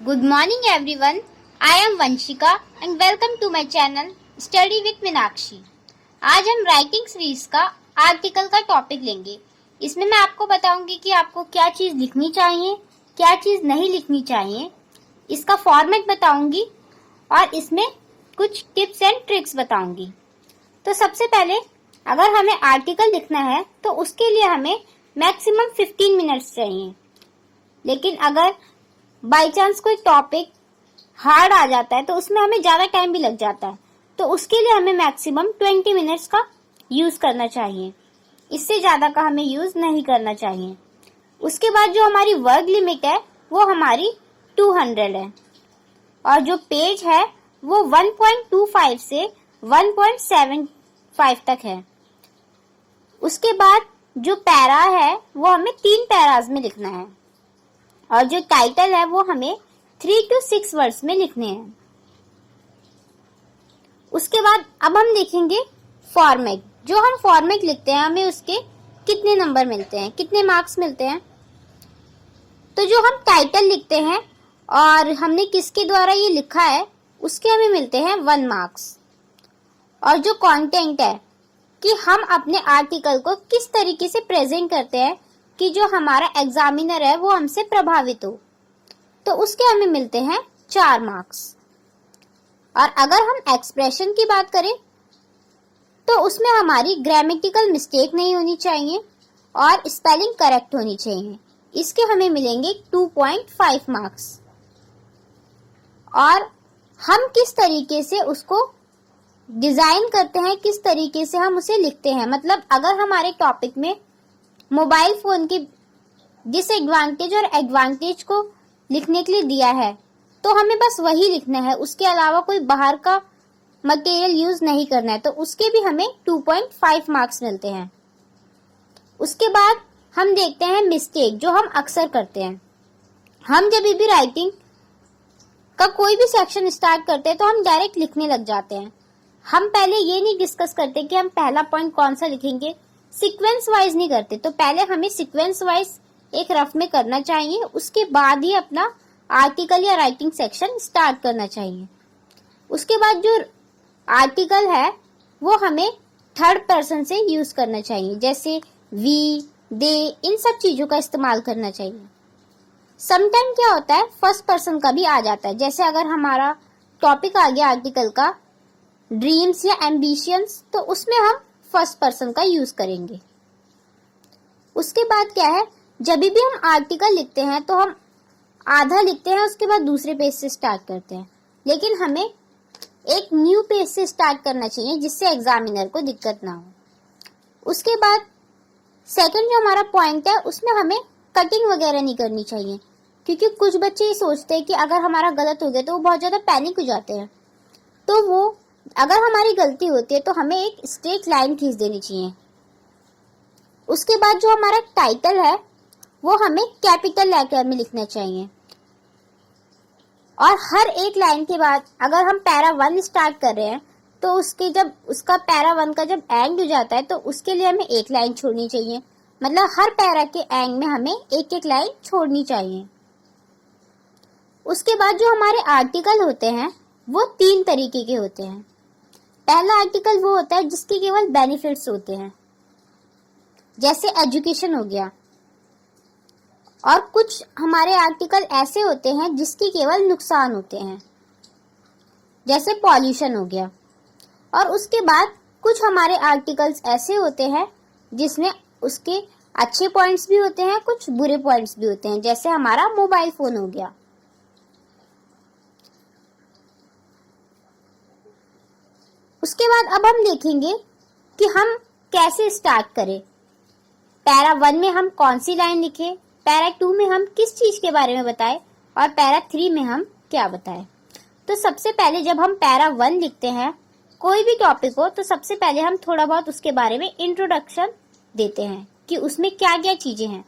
Good morning everyone. I am Vanshika and welcome to my channel Study with Meenakshi. आज हम writing series का article का topic लेंगे। इसमें मैं आपको बताऊंगी कि आपको क्या चीज लिखनी चाहिए, क्या चीज नहीं लिखनी चाहिए, इसका फॉर्मेट बताऊंगी और इसमें कुछ टिप्स एंड ट्रिक्स बताऊंगी। तो सबसे पहले अगर हमें आर्टिकल लिखना है तो उसके लिए हमें मैक्सिमम 15 मिनट्स चाहिए। लेकिन अगर बाय चांस कोई टॉपिक हार्ड आ जाता है तो उसमें हमें ज्यादा टाइम भी लग जाता है, तो उसके लिए हमें मैक्सिमम 20 मिनट्स का यूज करना चाहिए। इससे ज्यादा का हमें यूज नहीं करना चाहिए। उसके बाद जो हमारी वर्ड लिमिट है वो हमारी 200 है और जो पेज है वो 1.25 से 1.75 तक है। उसके बाद जो पैरा है वो हमें 3 पैराज में लिखना है और जो टाइटल है वो हमें 3 to 6 वर्ड्स में लिखने हैं। उसके बाद अब हम देखेंगे फॉर्मेट। जो हम फॉर्मेट लिखते हैं हमें उसके कितने नंबर मिलते हैं, कितने मार्क्स मिलते हैं। तो जो हम टाइटल लिखते हैं और हमने किसके द्वारा ये लिखा है उसके हमें मिलते हैं 1 मार्क्स। और जो कंटेंट है कि हम अपने आर्टिकल को किस तरीके से प्रेजेंट करते हैं कि जो हमारा एग्जामिनर है वो हमसे प्रभावित हो, तो उसके हमें मिलते हैं 4 मार्क्स। और अगर हम एक्सप्रेशन की बात करें तो उसमें हमारी ग्रामेटिकल मिस्टेक नहीं होनी चाहिए और स्पेलिंग करेक्ट होनी चाहिए। इसके हमें मिलेंगे 2.5 मार्क्स। और हम किस तरीके से उसको डिजाइन करते हैं, किस तरीके से हम उसे लिखते हैं, मतलब अगर हमारे टॉपिक में मोबाइल फोन के डिसएडवांटेज और एडवांटेज को लिखने के लिए दिया है तो हमें बस वही लिखना है, उसके अलावा कोई बाहर का मटेरियल यूज नहीं करना है, तो उसके भी हमें 2.5 मार्क्स मिलते हैं। उसके बाद हम देखते हैं मिस्टेक जो हम अक्सर करते हैं। हम जब भी राइटिंग का कोई भी सेक्शन स्टार्ट करते हैं तो हम डायरेक्ट लिखने लग जाते हैं। हम पहले ये नहीं डिस्कस करते कि हम पहला पॉइंट कौन सा लिखेंगे, सीक्वेंस वाइज नहीं करते। तो पहले हमें सीक्वेंस वाइज एक रफ में करना चाहिए, उसके बाद ही अपना आर्टिकल या राइटिंग सेक्शन स्टार्ट करना चाहिए। उसके बाद जो आर्टिकल है वो हमें थर्ड पर्सन से यूज करना चाहिए, जैसे वी, दे, इन सब चीजों का इस्तेमाल करना चाहिए। समटाइम क्या होता है फर्स्ट पर्सन का भी आ जाता है, जैसे अगर हमारा टॉपिक आ गया आर्टिकल का ड्रीम्स या एम्बिशंस, तो उसमें हम फर्स्ट पर्सन का यूज करेंगे। उसके बाद क्या है, जब भी हम आर्टिकल लिखते हैं तो हम आधा लिखते हैं, उसके बाद दूसरे पेज से स्टार्ट करते हैं। लेकिन हमें एक न्यू पेज से स्टार्ट करना चाहिए जिससे एग्जामिनर को दिक्कत ना हो। उसके बाद सेकंड जो हमारा पॉइंट है उसमें हमें कटिंग वगैरह नहीं करनी चाहिए, क्योंकि कुछ बच्चे ये सोचते हैं कि अगर हमारा गलत हो गया तो वो बहुत ज्यादा पैनिक हो जाते हैं। तो वो अगर हमारी गलती होती है तो हमें एक स्ट्रेट लाइन खींच देनी चाहिए। उसके बाद जो हमारा टाइटल है वो हमें कैपिटल लेटर में लिखना चाहिए। और हर एक लाइन के बाद अगर हम पैरा 1 स्टार्ट कर रहे हैं तो उसके जब उसका पैरा 1 का जब एंड हो जाता है तो उसके लिए हमें एक लाइन छोड़नी चाहिए। मतलब हर पैरा के एंड में हमें एक एक लाइन छोड़नी चाहिए। उसके बाद जो हमारे आर्टिकल होते हैं वो 3 तरीके के होते हैं। पहला आर्टिकल वो होता है जिसके केवल बेनिफिट्स होते हैं, जैसे एजुकेशन हो गया। और कुछ हमारे आर्टिकल ऐसे होते हैं जिसके केवल नुकसान होते हैं, जैसे पॉल्यूशन हो गया। और उसके बाद कुछ हमारे आर्टिकल्स ऐसे होते हैं जिसमें उसके अच्छे पॉइंट्स भी होते हैं, कुछ बुरे पॉइंट्स भी होते हैं, जैसे हमारा मोबाइल फोन हो गया। उसके बाद अब हम देखेंगे कि हम कैसे स्टार्ट करें। पैरा 1 में हम कौन सी लाइन लिखें, पैरा 2 में हम किस चीज के बारे में बताएं और पैरा 3 में हम क्या बताएं। तो सबसे पहले जब हम पैरा 1 लिखते हैं कोई भी टॉपिक हो तो सबसे पहले हम थोड़ा बहुत उसके बारे में इंट्रोडक्शन देते हैं कि उसमें क्या क्या चीजें हैं।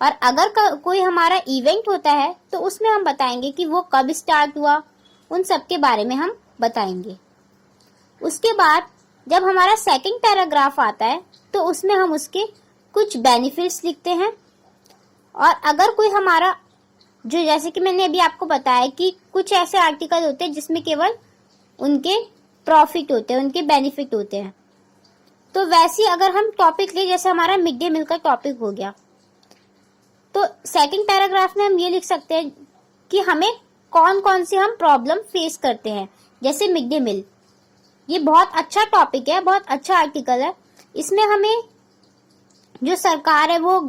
और अगर कोई हमारा इवेंट होता है तो उसमें हम बताएंगे कि वो कब स्टार्ट हुआ, उन सब के बारे में हम बताएंगे। उसके बाद जब हमारा सेकंड पैराग्राफ आता है तो उसमें हम उसके कुछ बेनिफिट्स लिखते हैं। और अगर कोई हमारा जो जैसे कि मैंने अभी आपको बताया कि कुछ ऐसे आर्टिकल होते हैं जिसमें केवल उनके प्रॉफिट होते हैं, उनके बेनिफिट होते हैं। तो वैसे अगर हम टॉपिक ले, जैसे हमारा मिड डे मील का टॉपिक हो गया, तो सेकंड पैराग्राफ में हम ये लिख सकते हैं कि हमें कौन कौन सी हम प्रॉब्लम फेस करते हैं। जैसे मिड डे मील, ये बहुत अच्छा टॉपिक है, बहुत अच्छा आर्टिकल है। इसमें हमें जो सरकार है वो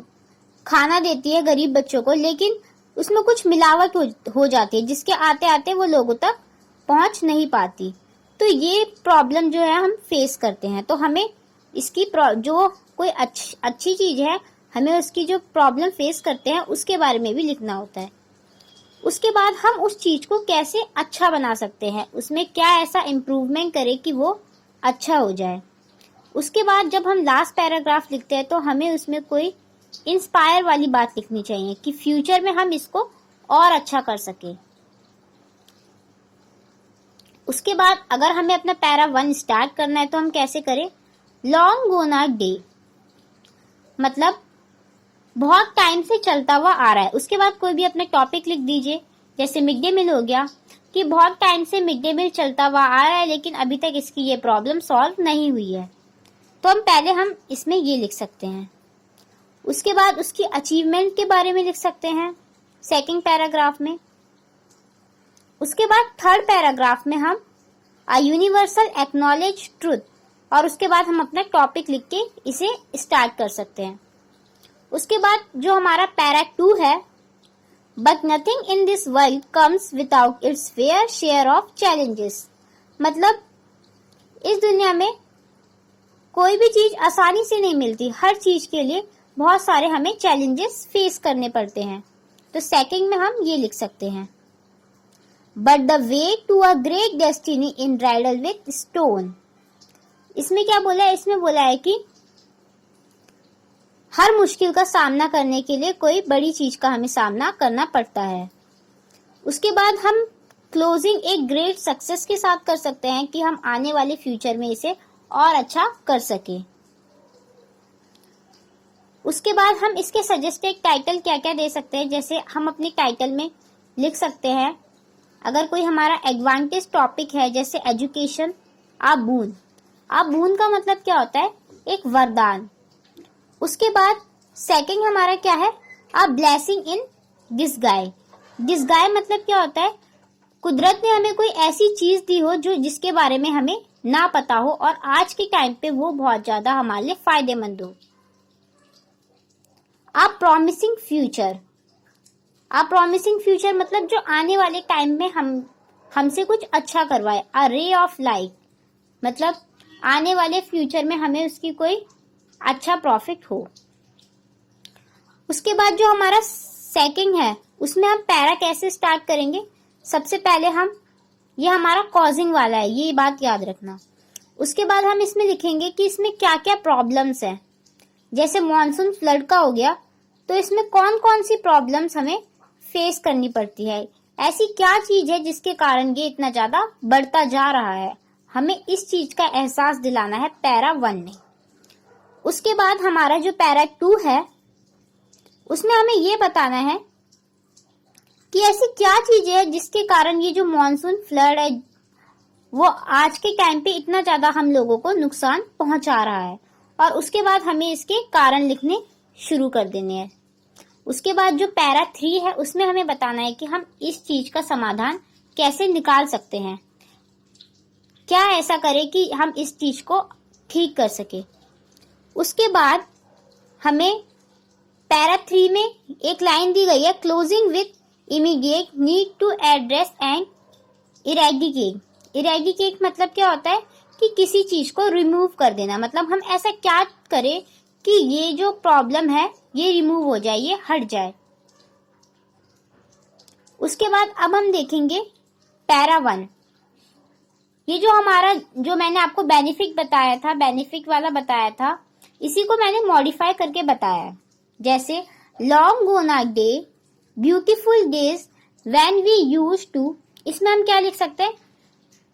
खाना देती है गरीब बच्चों को, लेकिन उसमें कुछ मिलावट हो जाती है, जिसके आते आते वो लोगों तक पहुंच नहीं पाती। तो ये प्रॉब्लम जो है हम फेस करते हैं। तो हमें इसकी जो कोई अच्छी चीज है, हमें उसकी जो प्रॉब्लम फेस करते हैं उसके बारे में भी लिखना होता है। उसके बाद हम उस चीज को कैसे अच्छा बना सकते हैं, उसमें क्या ऐसा इम्प्रूवमेंट करें कि वो अच्छा हो जाए। उसके बाद जब हम लास्ट पैराग्राफ लिखते हैं तो हमें उसमें कोई इंस्पायर वाली बात लिखनी चाहिए कि फ्यूचर में हम इसको और अच्छा कर सके। उसके बाद अगर हमें अपना पैरा 1 स्टार्ट करना है तो हम कैसे करें? लॉन्ग गॉन आर डे, मतलब बहुत टाइम से चलता हुआ आ रहा है। उसके बाद कोई भी अपना टॉपिक लिख दीजिए, जैसे मिड डे मील हो गया कि बहुत टाइम से मिड डे मील चलता हुआ आ रहा है लेकिन अभी तक इसकी ये प्रॉब्लम सॉल्व नहीं हुई है। तो हम इसमें ये लिख सकते हैं। उसके बाद उसकी अचीवमेंट के बारे में लिख सकते हैं सेकंड पैराग्राफ में। उसके बाद थर्ड पैराग्राफ में हम अ यूनिवर्सल एक्नॉलेज ट्रूथ, और उसके बाद हम अपना टॉपिक लिख के इसे स्टार्ट कर सकते हैं। उसके बाद जो हमारा पैरा 2 है, but nothing in this world comes without its fair share of challenges, मतलब इस दुनिया में कोई भी चीज आसानी से नहीं मिलती, हर चीज के लिए बहुत सारे हमें चैलेंजेस फेस करने पड़ते हैं। तो सेकंड में हम ये लिख सकते हैं, but the way to a great destiny in riddle with stone. इसमें क्या बोला है? इसमें बोला है कि हर मुश्किल का सामना करने के लिए कोई बड़ी चीज का हमें सामना करना पड़ता है। उसके बाद हम क्लोजिंग एक ग्रेट सक्सेस के साथ कर सकते हैं कि हम आने वाले फ्यूचर में इसे और अच्छा कर सके। उसके बाद हम इसके सजेस्टेड टाइटल क्या क्या दे सकते हैं, जैसे हम अपने टाइटल में लिख सकते हैं, अगर कोई हमारा एडवांटेज टॉपिक है जैसे एजुकेशन आ बून। आ बून का मतलब क्या होता है? एक वरदान। उसके बाद सेकंड हमारा क्या है? आ ब्लेसिंग इन डिस्गाइज। डिस्गाइज मतलब क्या होता है? कुदरत ने हमें कोई ऐसी चीज दी हो जो जिसके बारे में हमें ना पता हो और आज के टाइम पे वो बहुत ज्यादा हमारे लिए फायदेमंद हो। आ प्रॉमिसिंग फ्यूचर। आ प्रॉमिसिंग फ्यूचर मतलब जो आने वाले टाइम में हमसे कुछ अच्छा करवाए। आ रे ऑफ लाइट मतलब आने वाले फ्यूचर में हमें उसकी कोई अच्छा प्रॉफिट हो। उसके बाद जो हमारा सेकंड है उसमें हम पैरा कैसे स्टार्ट करेंगे? सबसे पहले ये हमारा कॉजिंग वाला है, ये बात याद रखना। उसके बाद हम इसमें लिखेंगे कि इसमें क्या क्या प्रॉब्लम्स हैं। जैसे मॉनसून फ्लड का हो गया तो इसमें कौन कौन सी प्रॉब्लम्स हमें फेस करनी पड़ती है, ऐसी क्या चीज है जिसके कारण ये इतना ज्यादा बढ़ता जा रहा है, हमें इस चीज का एहसास दिलाना है पैरा 1 में। उसके बाद हमारा जो पैरा 2 है उसमें हमें ये बताना है कि ऐसी क्या चीज है जिसके कारण ये जो मॉनसून फ्लड है वो आज के टाइम पे इतना ज्यादा हम लोगों को नुकसान पहुंचा रहा है, और उसके बाद हमें इसके कारण लिखने शुरू कर देने हैं। उसके बाद जो पैरा 3 है उसमें हमें बताना है कि हम इस चीज का समाधान कैसे निकाल सकते हैं, क्या ऐसा करें कि हम इस चीज को ठीक कर सके। उसके बाद हमें पैरा 3 में एक लाइन दी गई है, closing with immediate need to address and eradicate. Eradicate मतलब क्या होता है कि किसी चीज को रिमूव कर देना, मतलब हम ऐसा क्या करें कि ये जो प्रॉब्लम है ये रिमूव हो जाए, ये हट जाए। उसके बाद अब हम देखेंगे पैरा 1। ये जो हमारा जो मैंने आपको बेनिफिट बताया था, बेनिफिट वाला बताया था, इसी को मैंने मॉडिफाई करके बताया। जैसे long gone are days, beautiful days when we used to, इसमें हम क्या लिख सकते हैं?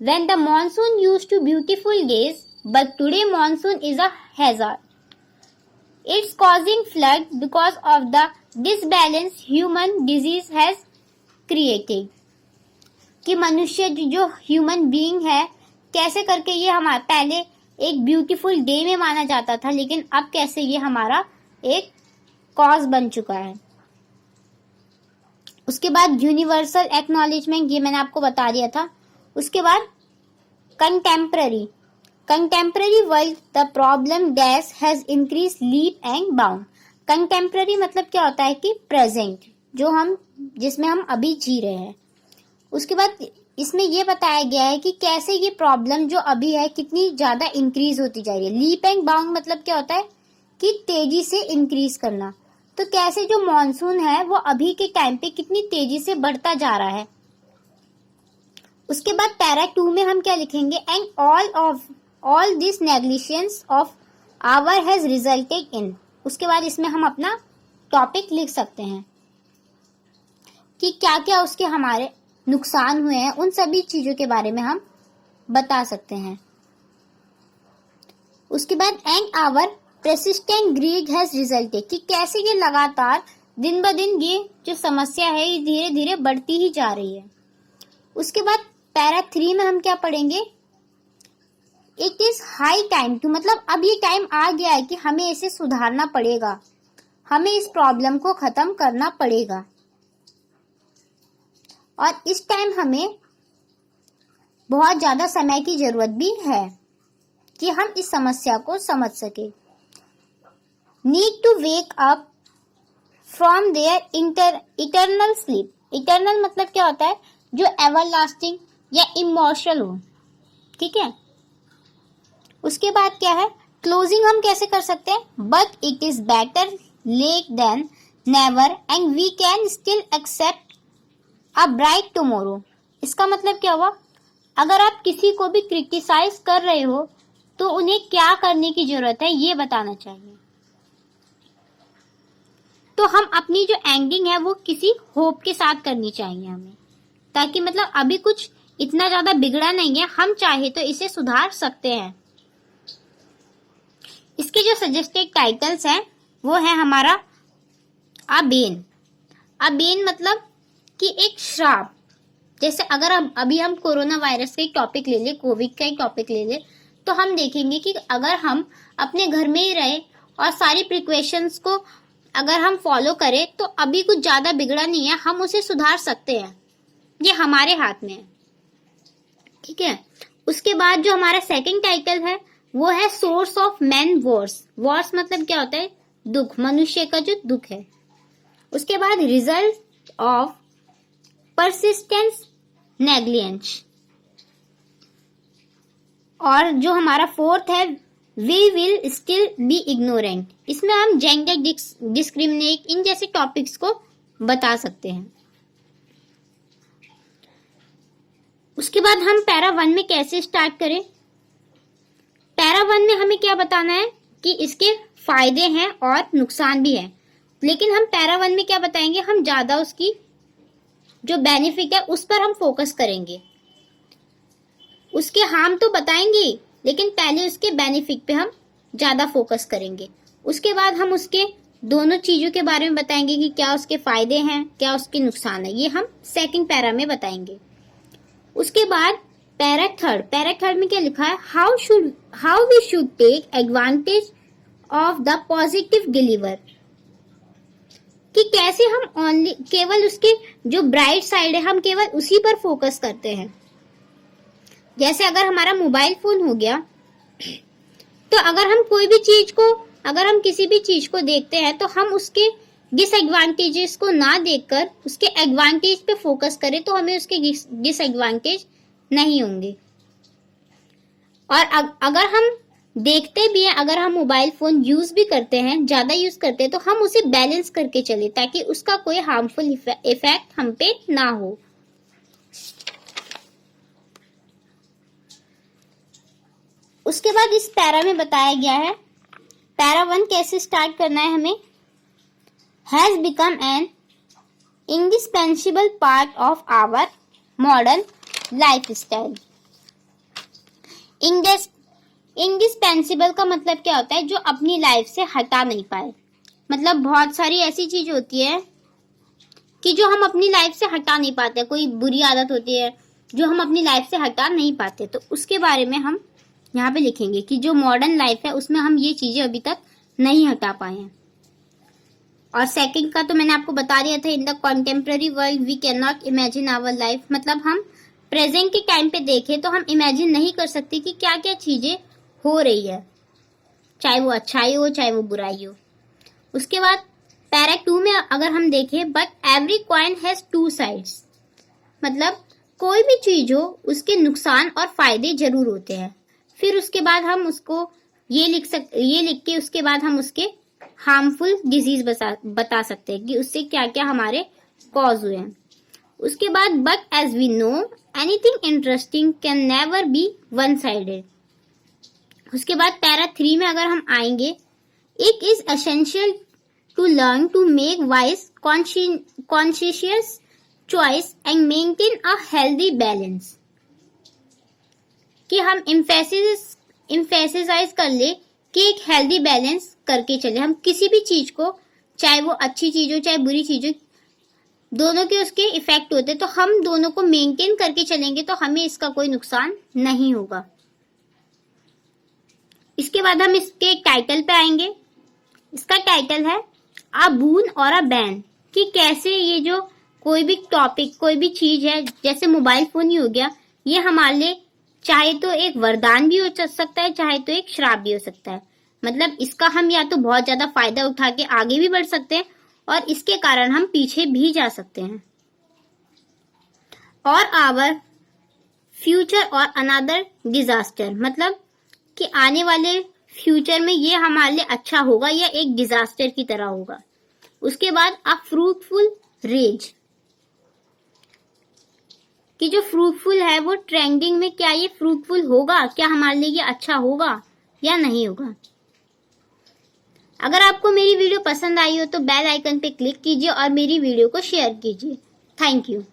When the monsoon used to beautiful days but today monsoon is a hazard. It's causing flood because of the disbalance human disease has created, कि मनुष्य जो human being है कैसे करके ये हमारा पहले एक ब्यूटीफुल डे में माना जाता था, लेकिन अब कैसे ये हमारा एक कॉज बन चुका है। उसके बाद यूनिवर्सल एक्नॉलेजमेंट, ये मैंने आपको बता दिया था। उसके बाद contemporary world the problem dash has increase leap and bound. Contemporary मतलब क्या होता है कि प्रेजेंट, जिसमें हम अभी जी रहे हैं। उसके बाद इसमें यह बताया गया है कि कैसे ये प्रॉब्लम जो अभी है कितनी ज्यादा इंक्रीज होती जा रही है। लीप एंड बाउंड मतलब क्या होता है कि तेजी से इंक्रीज करना। तो कैसे जो मॉनसून है वो अभी के टाइम पे कितनी तेजी से बढ़ता जा रहा है। उसके बाद पैरा 2 में हम क्या लिखेंगे, and all this negligence of our has resulted in. उसके बाद इसमें हम अपना टॉपिक लिख सकते हैं कि क्या क्या उसके हमारे नुकसान हुए हैं, उन सभी चीजों के बारे में हम बता सकते हैं। उसके बाद and our persistent greed has resulted, कि कैसे ये लगातार दिन ब दिन ये जो समस्या है ये धीरे धीरे बढ़ती ही जा रही है। उसके बाद पैरा 3 में हम क्या पढ़ेंगे, it is high time to, मतलब अब ये टाइम आ गया है कि हमें इसे सुधारना पड़ेगा, हमें इस प्रॉब्लम को खत्म करना पड़ेगा। और इस टाइम हमें बहुत ज्यादा समय की जरूरत भी है कि हम इस समस्या को समझ सके। Need to wake up from their eternal sleep. Eternal मतलब क्या होता है, जो एवरलास्टिंग या इमॉर्टल हो, ठीक है। उसके बाद क्या है, क्लोजिंग हम कैसे कर सकते हैं, but it is better late than never and we can still accept a bright tomorrow. इसका मतलब क्या हुआ, अगर आप किसी को भी क्रिटिसाइज कर रहे हो तो उन्हें क्या करने की जरूरत है ये बताना चाहिए। तो हम अपनी जो एंडिंग है वो किसी होप के साथ करनी चाहिए हमें, ताकि मतलब अभी कुछ इतना ज्यादा बिगड़ा नहीं है, हम चाहे तो इसे सुधार सकते हैं। इसके जो सजेस्टेड टाइटल्स हैं वो है हमारा अबेन। अबेन मतलब कि एक श्राप। जैसे अगर अभी हम कोरोना वायरस का एक टॉपिक ले ले, कोविड का एक टॉपिक ले ले, तो हम देखेंगे कि अगर हम अपने घर में ही रहे और सारी प्रिकॉशंस को अगर हम फॉलो करें तो अभी कुछ ज्यादा बिगड़ा नहीं है, हम उसे सुधार सकते हैं, ये हमारे हाथ में है, ठीक है। उसके बाद जो हमारा सेकंड टाइटल है वो है source of man Wars. Wars मतलब क्या होता है, दुख, मनुष्य का जो दुख है। उसके बाद रिजल्ट ऑफ परसिस्टेंस नेग्लिजेंस, और जो हमारा फोर्थ है we will still be ignorant. इसमें हम जेंडर डिस्क्रिमिनेट इन जैसे टॉपिक्स को बता सकते हैं। उसके बाद हम पैरा 1 में कैसे स्टार्ट करें। पैरा 1 में हमें क्या बताना है कि इसके फायदे हैं और नुकसान भी है, लेकिन हम पैरा 1 में क्या बताएंगे, हम ज्यादा उसकी जो बेनिफिट है उस पर हम फोकस करेंगे। उसके हार्म तो बताएंगे लेकिन पहले उसके बेनिफिट पे हम ज्यादा फोकस करेंगे। उसके बाद हम उसके दोनों चीजों के बारे में बताएंगे कि क्या उसके फायदे हैं, क्या उसके नुकसान है, ये हम सेकंड पैरा में बताएंगे। उसके बाद पैरा थर्ड में क्या लिखा है, how we should take advantage of the positive deliver, कि कैसे हम केवल उसके जो ब्राइट साइड है हम केवल उसी पर फोकस करते हैं। जैसे अगर हमारा मोबाइल फोन हो गया, तो अगर हम कोई भी चीज को, अगर हम किसी भी चीज को देखते हैं तो हम उसके डिसएडवांटेजेस को ना देखकर उसके एडवांटेज पे फोकस करें तो हमें उसके डिसएडवांटेज नहीं होंगे। और अगर हम देखते भी हैं, अगर हम मोबाइल फोन यूज भी करते हैं, ज्यादा यूज करते हैं, तो हम उसे बैलेंस करके चले ताकि उसका कोई हार्मफुल इफेक्ट हम पे ना हो। उसके बाद इस पैरा में बताया गया है पैरा 1 कैसे स्टार्ट करना है हमें, has become an indispensable part of our modern life style. Indispensable का मतलब क्या होता है, जो अपनी लाइफ से हटा नहीं पाए। मतलब बहुत सारी ऐसी चीज होती है कि जो हम अपनी लाइफ से हटा नहीं पाते, कोई बुरी आदत होती है जो हम अपनी लाइफ से हटा नहीं पाते, तो उसके बारे में हम यहाँ पे लिखेंगे कि जो मॉडर्न लाइफ है उसमें हम ये चीजें अभी तक नहीं हटा पाए हैं। और सेकंड का तो मैंने आपको बता दिया था, in the contemporary world we can not imagine our life, मतलब हम प्रेजेंट के टाइम पे देखें तो हम इमेजिन नहीं कर सकते कि क्या क्या चीजें हो रही है, चाहे वो अच्छाई हो चाहे वो बुराई हो। उसके बाद पैरा 2 में अगर हम देखें, but every coin has 2 sides, मतलब कोई भी चीज हो उसके नुकसान और फायदे जरूर होते हैं। फिर उसके बाद हम उसको ये लिख के उसके बाद हम उसके हार्मफुल डिजीज बता सकते हैं कि उससे क्या क्या हमारे कॉज हुए हैं। उसके बाद but as we know anything interesting can never be one sided. उसके बाद पैरा 3 में अगर हम आएंगे, it is essential to learn to make wise conscious choice and maintain a healthy balance, कि हम इम्फेसिसाइज कर ले कि एक हेल्दी बैलेंस करके चले। हम किसी भी चीज को, चाहे वो अच्छी चीज हो चाहे बुरी चीज हो, दोनों के उसके इफेक्ट होते, तो हम दोनों को मेंटेन करके चलेंगे तो हमें इसका कोई नुकसान नहीं होगा। इसके बाद हम इसके टाइटल पे आएंगे। इसका टाइटल है अ बून और अ बैन, कि कैसे ये जो कोई भी टॉपिक, कोई भी चीज है, जैसे मोबाइल फोन ही हो गया, ये हमारे लिए चाहे तो एक वरदान भी हो सकता है, चाहे तो एक श्राप भी हो सकता है। मतलब इसका हम या तो बहुत ज्यादा फायदा उठा के आगे भी बढ़ सकते हैं और इसके कारण हम पीछे भी जा सकते हैं। और आवर फ्यूचर और अनदर डिजास्टर, मतलब कि आने वाले फ्यूचर में ये हमारे लिए अच्छा होगा या एक डिजास्टर की तरह होगा। उसके बाद अ फ्रूटफुल रेज, कि जो फ्रूटफुल है वो ट्रेंडिंग में, क्या ये फ्रूटफुल होगा, क्या हमारे लिए ये अच्छा होगा या नहीं होगा। अगर आपको मेरी वीडियो पसंद आई हो तो बेल आइकन पे क्लिक कीजिए और मेरी वीडियो को शेयर कीजिए। Thank you.